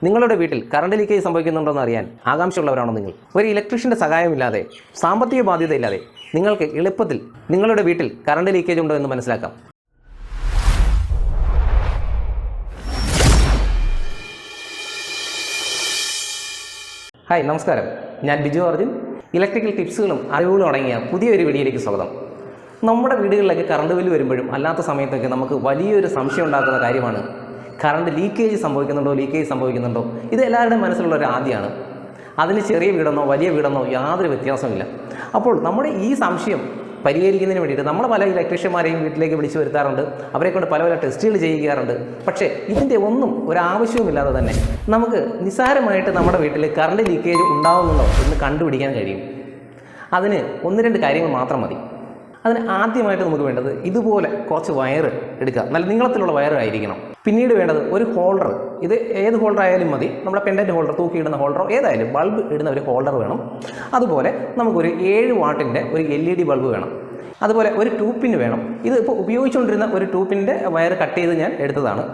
നിങ്ങളുടെ വീട്ടിൽ current leakage സംഭവിക്കുന്നുണ്ടോ എന്ന് അറിയാൻ ആകാംക്ഷയുള്ളവരാണോ നിങ്ങൾ? ഒരു ഇലക്ട്രീഷ്യൻ്റെ സഹായമില്ലാതെ, സാമ്പത്തിക ബാധ്യതയില്ലാതെ നിങ്ങൾക്ക് എളുപ്പത്തിൽ നിങ്ങളുടെ വീട്ടിൽ കറണ്ട് ലീക്കേജ് ഉണ്ടോ എന്ന് മനസ്സിലാക്കാം. ഹായ്, നമസ്കാരം. ഞാൻ ബിജുവാർജുൻ. ഇലക്ട്രിക്കൽ ടിപ്സുകളും അറിവുകളും അടങ്ങിയ പുതിയൊരു വീഡിയോയിലേക്ക് സ്വാഗതം. നമ്മുടെ വീടുകളിലൊക്കെ കറണ്ട് ബില്ല് വരുമ്പോഴും അല്ലാത്ത സമയത്തൊക്കെ നമുക്ക് വലിയൊരു സംശയം ഉണ്ടാക്കുന്ന കാര്യമാണ് കറണ്ട് ലീക്കേജ് സംഭവിക്കുന്നുണ്ടോ. ഇത് എല്ലാവരുടെയും മനസ്സിലുള്ള ഒരു ആദ്യമാണ്. അതിന് ചെറിയ വീടെന്നോ വലിയ വീടെന്നോ യാതൊരു വ്യത്യാസമില്ല. അപ്പോൾ നമ്മുടെ ഈ സംശയം പരിഹരിക്കുന്നതിന് വേണ്ടിയിട്ട് നമ്മൾ പല ഇലക്ട്രീഷ്യന്മാരെയും വീട്ടിലേക്ക് വിളിച്ചു വരുത്താറുണ്ട്. അവരെ കൊണ്ട് പല ടെസ്റ്റുകൾ ചെയ്യിക്കാറുണ്ട്. പക്ഷേ ഇതിൻ്റെ ഒന്നും ഒരാവശ്യവുമില്ലാതെ തന്നെ നമുക്ക് നിസ്സാരമായിട്ട് നമ്മുടെ വീട്ടിൽ കറണ്ട് ലീക്കേജ് ഉണ്ടാകുന്നുണ്ടോ എന്ന് കണ്ടുപിടിക്കാൻ കഴിയും. അതിന് 1-2 കാര്യങ്ങൾ മാത്രം മതി. അതിന് ആദ്യമായിട്ട് നമുക്ക് വേണ്ടത് ഇതുപോലെ കുറച്ച് വയർ എടുക്കുക. നല്ല നീളത്തിലുള്ള വയർ ആയിരിക്കണം. പിന്നീട് വേണ്ടത് ഒരു ഹോൾഡർ. ഇത് ഏത് ഹോൾഡർ ആയാലും മതി. നമ്മുടെ പെൻഡൻറ്റ് ഹോൾഡർ, തൂക്കിയിടുന്ന ഹോൾഡറോ ഏതായാലും ബൾബ് ഇടുന്ന ഒരു ഹോൾഡർ വേണം. അതുപോലെ നമുക്കൊരു 7 വാട്ടിൻ്റെ ഒരു LED ബൾബ് വേണം. അതുപോലെ ഒരു 2 പിൻ വേണം. ഇത് ഇപ്പോൾ ഉപയോഗിച്ചുകൊണ്ടിരുന്ന ഒരു 2 പിൻ്റെ വയർ കട്ട് ചെയ്ത് ഞാൻ എടുത്തതാണ്.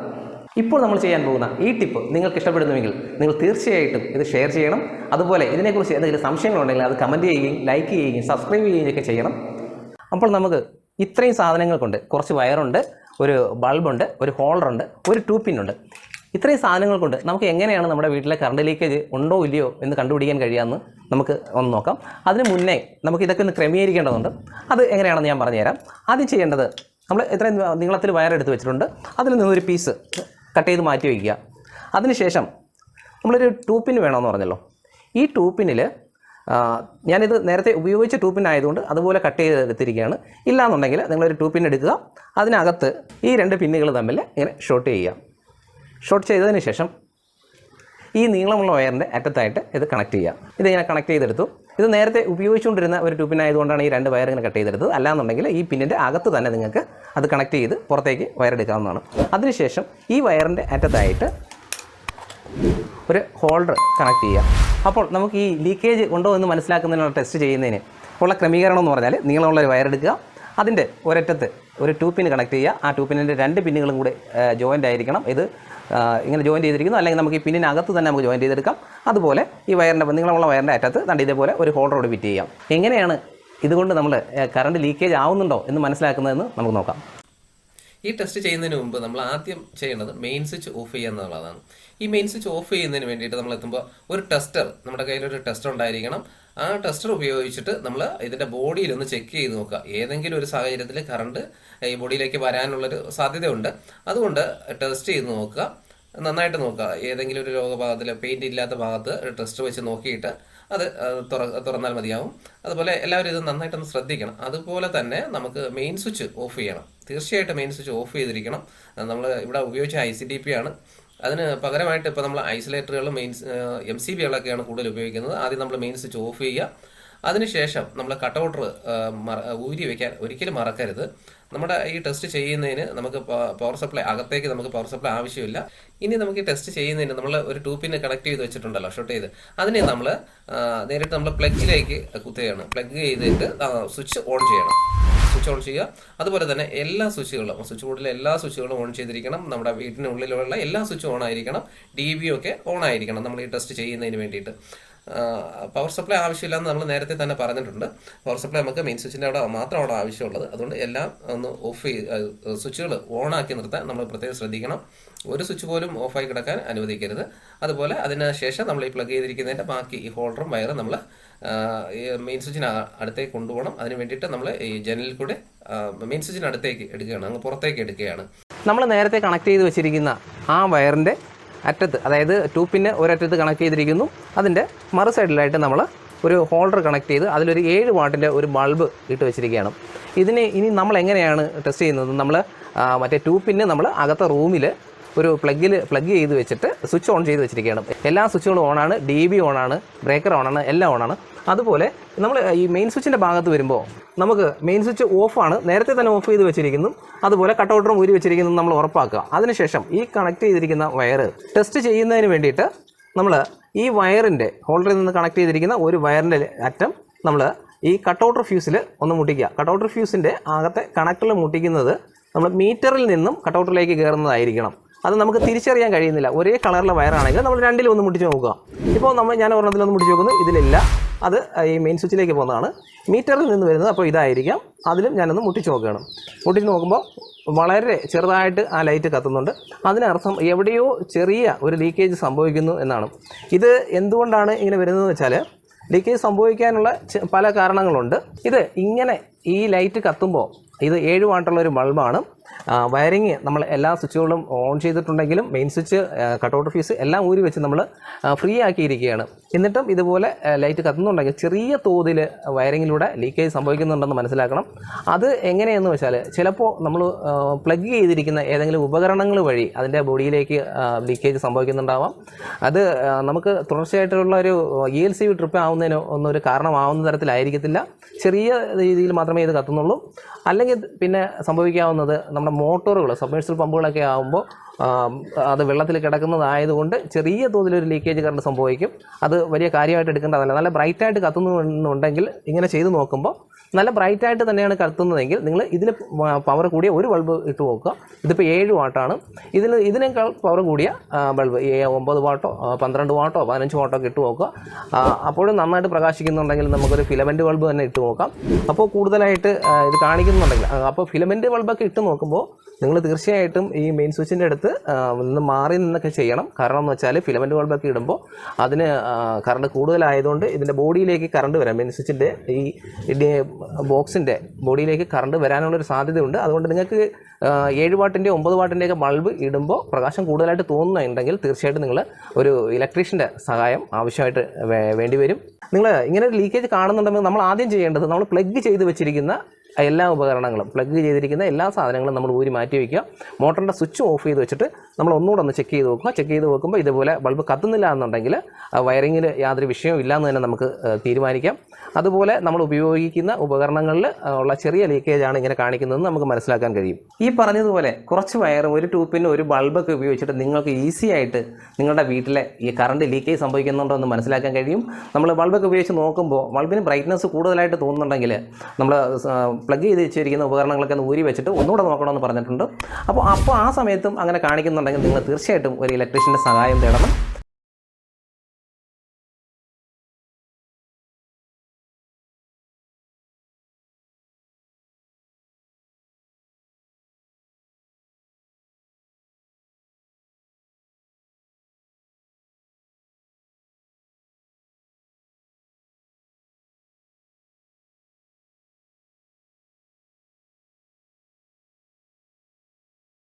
ഇപ്പോൾ നമ്മൾ ചെയ്യാൻ പോകുന്ന ഈ ടിപ്പ് നിങ്ങൾക്ക് ഇഷ്ടപ്പെടുന്നുവെങ്കിൽ നിങ്ങൾ തീർച്ചയായിട്ടും ഇത് ഷെയർ ചെയ്യണം. അതുപോലെ ഇതിനെക്കുറിച്ച് എന്തെങ്കിലും സംശയങ്ങളുണ്ടെങ്കിൽ അത് കമൻറ്റ് ചെയ്യുകയും ലൈക്ക് ചെയ്യുകയും സബ്സ്ക്രൈബ് ചെയ്യുകയും ഒക്കെ ചെയ്യണം. അപ്പോൾ നമുക്ക് ഇത്രയും സാധനങ്ങൾ കൊണ്ട്, കുറച്ച് വയറുണ്ട്, ഒരു ബൾബുണ്ട്, ഒരു ഹോൾഡറുണ്ട്, ഒരു 2 പിന്നുണ്ട്. ഇത്രയും സാധനങ്ങൾ കൊണ്ട് നമുക്ക് എങ്ങനെയാണ് നമ്മുടെ വീട്ടിലെ കറണ്ട് ലീക്കേജ് ഉണ്ടോ ഇല്ലയോ എന്ന് കണ്ടുപിടിക്കാൻ കഴിയാമെന്ന് നമുക്ക് ഒന്ന് നോക്കാം. അതിന് മുന്നേ നമുക്ക് ഇതൊക്കെ ഒന്ന് ക്രമീകരിക്കേണ്ടതുണ്ട്. അത് എങ്ങനെയാണെന്ന് ഞാൻ പറഞ്ഞുതരാം. ആദ്യം ചെയ്യേണ്ടത്, നമ്മൾ ഇത്രയും നീളത്തിൽ വയർ എടുത്ത് വെച്ചിട്ടുണ്ട്. അതിൽ നിന്നൊരു പീസ് കട്ട് ചെയ്ത് മാറ്റി വയ്ക്കുക. അതിനുശേഷം നമ്മളൊരു 2 പിൻ വേണമെന്ന് പറഞ്ഞല്ലോ. ഈ 2 പിന്നിൽ ഞാനിത് നേരത്തെ ഉപയോഗിച്ച 2 പിൻ ആയതുകൊണ്ട് അതുപോലെ കട്ട് ചെയ്തെടുത്തിരിക്കുകയാണ്. ഇല്ലാന്നുണ്ടെങ്കിൽ നിങ്ങളൊരു 2 പിൻ എടുക്കുക. അതിനകത്ത് ഈ 2 പിന്നുകൾ തമ്മിൽ ഇങ്ങനെ ഷോർട്ട് ചെയ്യുക. ഷോർട്ട് ചെയ്തതിന് ശേഷം ഈ നീളമുള്ള വയറിൻ്റെ അറ്റത്തായിട്ട് ഇത് കണക്ട് ചെയ്യുക. ഇതിങ്ങനെ കണക്ട് ചെയ്തെടുത്തു. ഇത് നേരത്തെ ഉപയോഗിച്ചുകൊണ്ടിരുന്ന ഒരു 2 പിൻ ആയതുകൊണ്ടാണ് ഈ 2 വയർ ഇങ്ങനെ കട്ട് ചെയ്തെടുത്തത്. അല്ലാന്നുണ്ടെങ്കിൽ ഈ പിന്നിൻ്റെ അകത്ത് തന്നെ നിങ്ങൾക്ക് അത് കണക്ട് ചെയ്ത് പുറത്തേക്ക് വയറെടുക്കാവുന്നതാണ്. അതിനുശേഷം ഈ വയറിൻ്റെ അറ്റത്തായിട്ട് ഒരു ഹോൾഡർ കണക്ട് ചെയ്യുക. അപ്പോൾ നമുക്ക് ഈ ലീക്കേജ് ഉണ്ടോ എന്ന് മനസ്സിലാക്കുന്നതിനുള്ള ടെസ്റ്റ് ചെയ്യുന്നതിന് ഉള്ള ക്രമീകരണം എന്ന് പറഞ്ഞാൽ, നീളമുള്ള ഒരു വയറെടുക്കുക. അതിൻ്റെ ഒരറ്റത്ത് ഒരു 2 പിൻ കണക്ട് ചെയ്യുക. ആ 2 പിന്നിൻ്റെ 2 പിന്നുകളും കൂടെ ജോയിൻ്റ് ആയിരിക്കണം. ഇത് ഇങ്ങനെ ജോയിൻ്റ് ചെയ്തിരിക്കുന്നു. അല്ലെങ്കിൽ നമുക്ക് ഈ പിന്നിനകത്ത് തന്നെ നമുക്ക് ജോയിൻ്റ് ചെയ്തെടുക്കാം. അതുപോലെ ഈ വയറിൻ്റെ നീളമുള്ള വയറിൻ്റെ അറ്റത്ത് തണ്ട് ഇതേപോലെ ഒരു ഹോൾഡറോട് ഫിറ്റ് ചെയ്യാം. എങ്ങനെയാണ് ഇതുകൊണ്ട് നമ്മൾ കറണ്ട് ലീക്കേജ് ആവുന്നുണ്ടോ എന്ന് മനസ്സിലാക്കുന്നതെന്ന് നമുക്ക് നോക്കാം. ഈ ടെസ്റ്റ് ചെയ്യുന്നതിന് മുമ്പ് നമ്മൾ ആദ്യം ചെയ്യേണ്ടത് മെയിൻ സ്വിച്ച് ഓഫ് ചെയ്യുക എന്നുള്ളതാണ്. ഈ മെയിൻ സ്വിച്ച് ഓഫ് ചെയ്യുന്നതിന് വേണ്ടിയിട്ട് നമ്മൾ എത്തുമ്പോൾ ഒരു ടെസ്റ്റർ, നമ്മുടെ കയ്യിലൊരു ടെസ്റ്റർ ഉണ്ടായിരിക്കണം. ആ ടെസ്റ്റർ ഉപയോഗിച്ചിട്ട് നമ്മൾ ഇതിൻ്റെ ബോഡിയിലൊന്ന് ചെക്ക് ചെയ്ത് നോക്കുക. ഏതെങ്കിലും ഒരു സാഹചര്യത്തിൽ കറണ്ട് ഈ ബോഡിയിലേക്ക് വരാനുള്ളൊരു സാധ്യതയുണ്ട്. അതുകൊണ്ട് ടെസ്റ്റ് ചെയ്ത് നോക്കുക, നന്നായിട്ട് നോക്കുക. ഏതെങ്കിലും ഒരു രോഗഭാഗത്തിൽ പെയിന്റ് ഇല്ലാത്ത ഭാഗത്ത് ടെസ്റ്റ് വെച്ച് നോക്കിയിട്ട് അത് തുറന്നാൽ മതിയാവും. അതുപോലെ എല്ലാവരും ഇത് നന്നായിട്ടൊന്ന് ശ്രദ്ധിക്കണം. അതുപോലെ തന്നെ നമുക്ക് മെയിൻ സ്വിച്ച് ഓഫ് ചെയ്യണം. തീർച്ചയായിട്ടും മെയിൻ സ്വിച്ച് ഓഫ് ചെയ്തിരിക്കണം. നമ്മൾ ഇവിടെ ഉപയോഗിച്ച ICDP ആണ്. അതിന് പകരമായിട്ട് ഇപ്പോൾ നമ്മൾ ഐസൊലേറ്ററുകളും MCBകളൊക്കെയാണ് കൂടുതൽ ഉപയോഗിക്കുന്നത്. ആദ്യം നമ്മൾ മെയിൻ സ്വിച്ച് ഓഫ് ചെയ്യുക. അതിനുശേഷം നമ്മൾ കട്ടൗട്ടർ ഊരി വയ്ക്കാൻ ഒരിക്കലും മറക്കരുത്. നമ്മുടെ ഈ ടെസ്റ്റ് ചെയ്യുന്നതിന് നമുക്ക് പവർ സപ്ലൈ, അകത്തേക്ക് നമുക്ക് പവർ സപ്ലൈ ആവശ്യമില്ല. ഇനി നമുക്ക് ഈ ടെസ്റ്റ് ചെയ്യുന്നതിന് നമ്മൾ ഒരു 2 പിൻ കണക്ട് ചെയ്ത് വെച്ചിട്ടുണ്ടല്ലോ, ഷോർട്ട് ചെയ്ത്, അതിനെ നമ്മൾ നേരിട്ട് നമ്മൾ പ്ലഗിലേക്ക് കുത്തുകയാണ്. പ്ലഗ് ചെയ്തിട്ട് സ്വിച്ച് ഓൺ ചെയ്യണം. സ്വിച്ച് ഓൺ ചെയ്യുക. അതുപോലെ തന്നെ എല്ലാ സ്വിച്ച് ബോർഡിലെ എല്ലാ സ്വിച്ചുകളും ഓൺ ചെയ്തിരിക്കണം. നമ്മുടെ വീട്ടിനുള്ളിലുള്ള എല്ലാ സ്വിച്ചും ഓൺ ആയിരിക്കണം. DB ഒക്കെ ഓൺ ആയിരിക്കണം നമ്മൾ ഈ ടെസ്റ്റ് ചെയ്യുന്നതിന് വേണ്ടിയിട്ട്. പവർ സപ്ലൈ ആവശ്യമില്ലെന്ന് നമ്മൾ നേരത്തെ തന്നെ പറഞ്ഞിട്ടുണ്ട്. പവർ സപ്ലൈ നമുക്ക് മെയിൻ സ്വിച്ചിൻ്റെ അവിടെ ആവശ്യമുള്ളത്. അതുകൊണ്ട് എല്ലാം ഒന്ന് സ്വിച്ചുകൾ ഓണാക്കി നിർത്താൻ നമ്മൾ പ്രത്യേകം ശ്രദ്ധിക്കണം. ഒരു സ്വിച്ച് പോലും ഓഫായി കിടക്കാൻ അനുവദിക്കരുത്. അതുപോലെ അതിന് ശേഷം നമ്മൾ ഈ പ്ലഗ് ചെയ്തിരിക്കുന്നതിൻ്റെ ബാക്കി ഈ ഹോൾഡറും വയറും നമ്മൾ മെയിൻ സ്വിച്ചിന് അടുത്തേക്ക് കൊണ്ടുപോകണം. അതിന് വേണ്ടിയിട്ട് നമ്മൾ ഈ ജനലിൽ കൂടെ മെയിൻ സ്വിച്ചിന് അടുത്തേക്ക് എടുക്കുകയാണ്, അങ്ങ് പുറത്തേക്ക് എടുക്കുകയാണ്. നമ്മൾ നേരത്തെ കണക്ട് ചെയ്ത് വെച്ചിരിക്കുന്ന ആ വയറിൻ്റെ അറ്റത്ത്, അതായത് 2 പിന്ന് ഒരറ്റത്ത് കണക്ട് ചെയ്തിരിക്കുന്നു. അതിൻ്റെ മറു സൈഡിലായിട്ട് നമ്മൾ ഒരു ഹോൾഡർ കണക്ട് ചെയ്ത് അതിലൊരു 7 വാട്ടിൻ്റെ ഒരു ബൾബ് ഇട്ട് വെച്ചിരിക്കുകയാണ്. ഇനി നമ്മൾ എങ്ങനെയാണ് ടെസ്റ്റ് ചെയ്യുന്നത്? നമ്മൾ മറ്റേ 2 പിന്ന് നമ്മൾ അകത്തെ റൂമിൽ ഒരു പ്ലഗ് ചെയ്ത് വെച്ചിട്ട് സ്വിച്ച് ഓൺ ചെയ്ത് വെച്ചിരിക്കുകയാണ്. എല്ലാ സ്വിച്ചുകളും ഓണാണ്, DB ഓണാണ്, ബ്രേക്കർ ഓണാണ്, എല്ലാം ഓണാണ്. അതുപോലെ നമ്മൾ ഈ മെയിൻ സ്വിച്ചിൻ്റെ ഭാഗത്ത് വരുമ്പോൾ നമുക്ക് മെയിൻ സ്വിച്ച് ഓഫാണ്, നേരത്തെ തന്നെ ഓഫ് ചെയ്ത് വെച്ചിരിക്കുന്നു. അതുപോലെ കട്ടൗട്ടറും ഊരി വെച്ചിരിക്കുന്നു നമ്മൾ ഉറപ്പാക്കുക. അതിനുശേഷം ഈ കണക്ട് ചെയ്തിരിക്കുന്ന വയർ ടെസ്റ്റ് ചെയ്യുന്നതിന് വേണ്ടിയിട്ട് നമ്മൾ ഈ വയറിൻ്റെ ഹോൾഡറിൽ നിന്ന് കണക്ട് ചെയ്തിരിക്കുന്ന ഒരു വയറിൻ്റെ അറ്റം നമ്മൾ ഈ കട്ടൗട്ടർ ഫ്യൂസിൽ ഒന്ന് മുട്ടിക്കുക. കട്ടൗട്ടർ ഫ്യൂസിൻ്റെ അകത്തെ കണക്ടറിൽ മുട്ടിക്കുന്നത് നമ്മൾ മീറ്ററിൽ നിന്നും കട്ടൗട്ടറിലേക്ക് കയറുന്നതായിരിക്കണം. അത് നമുക്ക് തിരിച്ചറിയാൻ കഴിയുന്നില്ല. ഒരേ കളറിലെ വയറാണെങ്കിൽ നമ്മൾ രണ്ടിലും ഒന്ന് മുട്ടിച്ച് നോക്കുക. ഇപ്പോൾ ഞാൻ ഒരെണ്ണത്തിലൊന്ന് മുട്ടിച്ച് നോക്കുന്നു, ഇതിലില്ല. അത് ഈ മെയിൻ സ്വിച്ചിലേക്ക് പോകുന്നതാണ്. മീറ്ററിൽ നിന്ന് വരുന്നത് അപ്പോൾ ഇതായിരിക്കാം. അതിലും ഞാനൊന്ന് മുട്ടിച്ച് നോക്കുകയാണ്. മുട്ടിച്ച് നോക്കുമ്പോൾ വളരെ ചെറുതായിട്ട് ആ ലൈറ്റ് കത്തുന്നുണ്ട്. അതിനർത്ഥം എവിടെയോ ചെറിയ ഒരു ലീക്കേജ് സംഭവിക്കുന്നു എന്നാണ്. ഇത് എന്തുകൊണ്ടാണ് ഇങ്ങനെ വരുന്നതെന്ന് വെച്ചാൽ, ലീക്കേജ് സംഭവിക്കാനുള്ള പല കാരണങ്ങളുണ്ട്. ഇത് ഇങ്ങനെ ഈ ലൈറ്റ് കത്തുമ്പോൾ, ഇത് 7 വാട്ടുള്ള ഒരു ബൾബാണ്. വയറിങ് നമ്മൾ എല്ലാ സ്വിച്ചുകളും ഓൺ ചെയ്തിട്ടുണ്ടെങ്കിലും മെയിൻ സ്വിച്ച്, കട്ടൗട്ട് ഫീസ് എല്ലാം ഊരി വെച്ച് നമ്മൾ ഫ്രീ ആക്കിയിരിക്കുകയാണ്. എന്നിട്ടും ഇതുപോലെ ലൈറ്റ് കത്തുന്നുണ്ടെങ്കിൽ ചെറിയ തോതിൽ വയറിങ്ങിലൂടെ ലീക്കേജ് സംഭവിക്കുന്നുണ്ടെന്ന് മനസ്സിലാക്കണം. അത് എങ്ങനെയെന്ന് വെച്ചാൽ, ചിലപ്പോൾ നമ്മൾ പ്ലഗ് ചെയ്തിരിക്കുന്ന ഏതെങ്കിലും ഉപകരണങ്ങൾ വഴി അതിൻ്റെ ബോഡിയിലേക്ക് ലീക്കേജ് സംഭവിക്കുന്നുണ്ടാവാം. അത് നമുക്ക് തുടർച്ചയായിട്ടുള്ള ഒരു ELCV ട്രിപ്പ് ആവുന്നതിന് ഒന്നൊരു കാരണമാവുന്ന തരത്തിലായിരിക്കത്തില്ല. ചെറിയ രീതിയിൽ മാത്രമേ ഇത് കത്തുന്നുള്ളൂ. അല്ലെങ്കിൽ പിന്നെ സംഭവിക്കാവുന്നത്, നമ്മുടെ മോട്ടോറുകൾ, സബ്മേഴ്സിബിൾ പമ്പുകളൊക്കെ ആകുമ്പോൾ അത് വെള്ളത്തിൽ കിടക്കുന്നതായതുകൊണ്ട് ചെറിയ തോതിലൊരു ലീക്കേജ് കറണ്ട് സംഭവിക്കും. അത് വലിയ കാര്യമായിട്ട് എടുക്കേണ്ടതല്ല. നല്ല ബ്രൈറ്റായിട്ട് കത്തുന്നുണ്ടെങ്കിൽ ഇങ്ങനെ ചെയ്ത് നോക്കുമ്പോൾ നല്ല ബ്രൈറ്റായിട്ട് തന്നെയാണ് കത്തുന്നതെങ്കിൽ നിങ്ങൾ ഇതിൽ പവർ കൂടിയ ഒരു ബൾബ് ഇട്ട് നോക്കുക. ഇതിപ്പോൾ 7 വാട്ടാണ്. ഇതിനേക്കാൾ പവർ കൂടിയ ബൾബ് 9 വാട്ടോ 12 വാട്ടോ 15 വാട്ടോ ഒക്കെ ഇട്ട് നോക്കുക. അപ്പോഴും നന്നായിട്ട് പ്രകാശിക്കുന്നുണ്ടെങ്കിൽ നമുക്കൊരു ഫിലമെൻറ്റ് ബൾബ് തന്നെ ഇട്ട് നോക്കാം. അപ്പോൾ കൂടുതലായിട്ട് ഇത് കാണിക്കുന്നുണ്ടെങ്കിൽ, അപ്പോൾ ഫിലമെൻറ്റ് ബൾബൊക്കെ ഇട്ട് നോക്കുമ്പോൾ നിങ്ങൾ തീർച്ചയായിട്ടും ഈ മെയിൻ സ്വിച്ചിൻ്റെ അടുത്ത് നിന്ന് മാറി നിന്നൊക്കെ ചെയ്യണം. കാരണം എന്ന് വെച്ചാൽ ഫിലമെൻറ്റ് ബൾബൊക്കെ ഇടുമ്പോൾ അതിന് കറണ്ട് കൂടുതലായതുകൊണ്ട് ഇതിൻ്റെ ബോഡിയിലേക്ക് കറണ്ട് വരാം. മെയിൻ സ്വിച്ചിൻ്റെ ഈ ബോക്സിൻ്റെ ബോഡിയിലേക്ക് കറണ്ട് വരാനുള്ളൊരു സാധ്യതയുണ്ട്. അതുകൊണ്ട് നിങ്ങൾക്ക് 7 വാട്ടിൻ്റെ 9 വാട്ടിൻ്റെയൊക്കെ ബൾബ് ഇടുമ്പോൾ പ്രകാശം കൂടുതലായിട്ട് തോന്നുന്നുണ്ടെങ്കിൽ തീർച്ചയായിട്ടും നിങ്ങൾ ഒരു ഇലക്ട്രീഷ്യൻ്റെ സഹായം ആവശ്യമായിട്ട് വേണ്ടി വരും. നിങ്ങൾ ഇങ്ങനെ ഒരു ലീക്കേജ് കാണുന്നുണ്ടെങ്കിൽ നമ്മൾ ആദ്യം ചെയ്യേണ്ടത്, നമ്മൾ പ്ലഗ് ചെയ്ത് വെച്ചിരിക്കുന്ന എല്ലാ ഉപകരണങ്ങളും, പ്ലഗ് ചെയ്തിരിക്കുന്ന എല്ലാ സാധനങ്ങളും നമ്മൾ ഊരി മാറ്റി വയ്ക്കുക. മോട്ടറിൻ്റെ സ്വിച്ച് ഓഫ് ചെയ്ത് വെച്ചിട്ട് നമ്മൾ ഒന്നുകൂടെ ഒന്ന് ചെക്ക് ചെയ്ത് നോക്കുക. ചെക്ക് ചെയ്ത് നോക്കുമ്പോൾ ഇതുപോലെ ബൾബ് കത്തുന്നില്ല എന്നുണ്ടെങ്കിൽ വയറിങ്ങിൽ യാതൊരു വിഷയവും ഇല്ല എന്ന് തന്നെ നമുക്ക് തീരുമാനിക്കാം. അതുപോലെ നമ്മൾ ഉപയോഗിക്കുന്ന ഉപകരണങ്ങളിൽ ഉള്ള ചെറിയ ലീക്കേജാണ് ഇങ്ങനെ കാണിക്കുന്നതെന്ന് നമുക്ക് മനസ്സിലാക്കാൻ കഴിയും. ഈ പറഞ്ഞതുപോലെ കുറച്ച് വയറും ഒരു ട്യൂബിനും ഒരു ബൾബൊക്കെ ഉപയോഗിച്ചിട്ട് നിങ്ങൾക്ക് ഈസി ആയിട്ട് നിങ്ങളുടെ വീട്ടിലെ ഈ കറണ്ട് ലീക്കേജ് സംഭവിക്കുന്നുണ്ടോ എന്ന് മനസ്സിലാക്കാൻ കഴിയും. നമ്മൾ ബൾബൊക്കെ ഉപയോഗിച്ച് നോക്കുമ്പോൾ ബൾബിന് ബ്രൈറ്റ്നസ് കൂടുതലായിട്ട് തോന്നുന്നുണ്ടെങ്കിൽ നമ്മൾ പ്ലഗ് ചെയ്ത് വെച്ചിരിക്കുന്ന ഉപകരണങ്ങളൊക്കെ ഒന്ന് ഊരി വെച്ചിട്ട് ഒന്നുകൂടെ നോക്കണമെന്ന് പറഞ്ഞിട്ടുണ്ട്. അപ്പോൾ ആ സമയത്തും അങ്ങനെ കാണിക്കുന്നുണ്ടെങ്കിൽ നിങ്ങൾ തീർച്ചയായിട്ടും ഒരു ഇലക്ട്രീഷ്യൻ്റെ സഹായം തേടണം.